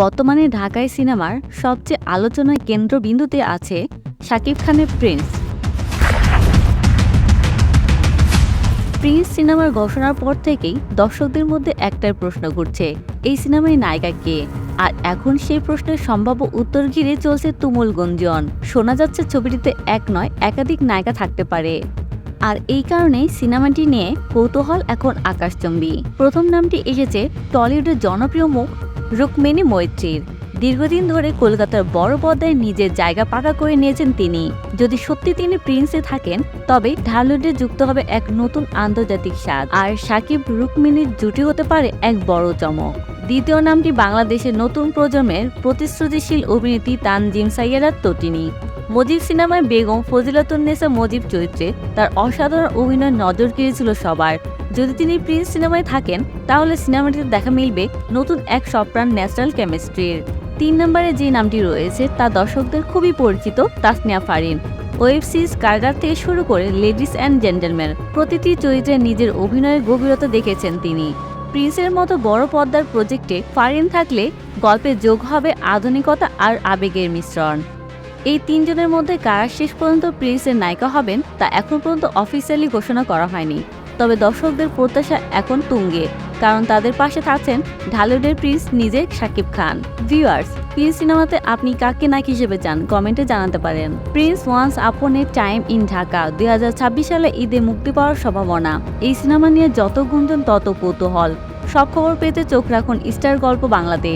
বর্তমানে ঢাকাই সিনেমার সবচেয়ে আলোচনার কেন্দ্রবিন্দুতে আছে শাকিব খানের প্রিন্স। প্রিন্স সিনেমার ঘোষণার পর থেকেই দর্শকদের মধ্যে একটাই প্রশ্ন ঘুরছে, এই সিনেমায় নায়িকা কে? আর এখন সেই প্রশ্নের সম্ভাব্য উত্তর ঘিরে চলছে তুমুল গুঞ্জন। শোনা যাচ্ছে ছবিটিতে এক নয় একাধিক নায়িকা থাকতে পারে। আর এই কারণেই সিনেমাটি নিয়ে কৌতূহল এখন আকাশচুম্বী। প্রথম নামটি এসেছে টলিউডের জনপ্রিয় মুখ রুকমিনি মৈত্রীর। দীর্ঘদিন ধরে কলকাতার বড় পর্দায় নিজের জায়গা পাকা করে নিয়েছেন তিনি। যদি সত্যি তিনি প্রিন্সে থাকেন, তবে ঢালিউডে যুক্ত হবে এক নতুন আন্তর্জাতিক স্বাদ। আর সাকিব রুকমিনির জুটি হতে পারে এক বড় চমক। দ্বিতীয় নামটি বাংলাদেশের নতুন প্রজন্মের প্রতিশ্রুতিশীল অভিনেত্রী তানজিম সাইয়েরার তটিনী। মজিব সিনেমায় বেগম ফজিলাতুন্নেসা মজিব চরিত্রে তার অসাধারণ অভিনয় নজর কেড়েছিল সবার। যদি তিনি প্রিন্স সিনেমায় থাকেন, তাহলে সিনেমাটিতে দেখা মিলবে নতুন এক সপ্রাণ ন্যাচারাল কেমিস্ট্রির। 3 নম্বরে যে নামটি রয়েছে তা দর্শকদের খুবই পরিচিত, তাসনিয়া ফারিন। ওয়েব সিরিজ কারাগার থেকে শুরু করে লেডিস অ্যান্ড জেন্টলম্যান প্রতিটি চরিত্রে নিজের অভিনয়ের গভীরতা দেখেছেন তিনি। প্রিন্সের মতো বড় পর্দার প্রজেক্টে ফারিন থাকলে গল্পে যোগ হবে আধুনিকতা আর আবেগের মিশ্রণ। এই 3 জনের মধ্যে কারা শেষ পর্যন্ত প্রিন্সের নায়িকা হবেন তা এখন পর্যন্ত অফিসিয়ালি ঘোষণা করা হয়নি। তবে দর্শকদের প্রত্যাশা এখন তুঙ্গে, কারণ তাদের পাশে থাকছেন ঢালিউডের প্রিন্স নিজে শাকিব খান। ভিউয়ার্স, প্রিন্স সিনেমাতে আপনি কাকে নায়ক হিসেবে চান কমেন্টে জানাতে পারেন। Prince once upon A time in Dhaka 2026 সালে ঈদে মুক্তি পাওয়ার সম্ভাবনা। এই সিনেমা নিয়ে যত গুঞ্জন তত কৌতূহল। সব খবর পেতে চোখ রাখুন স্টার গল্প বাংলাতে।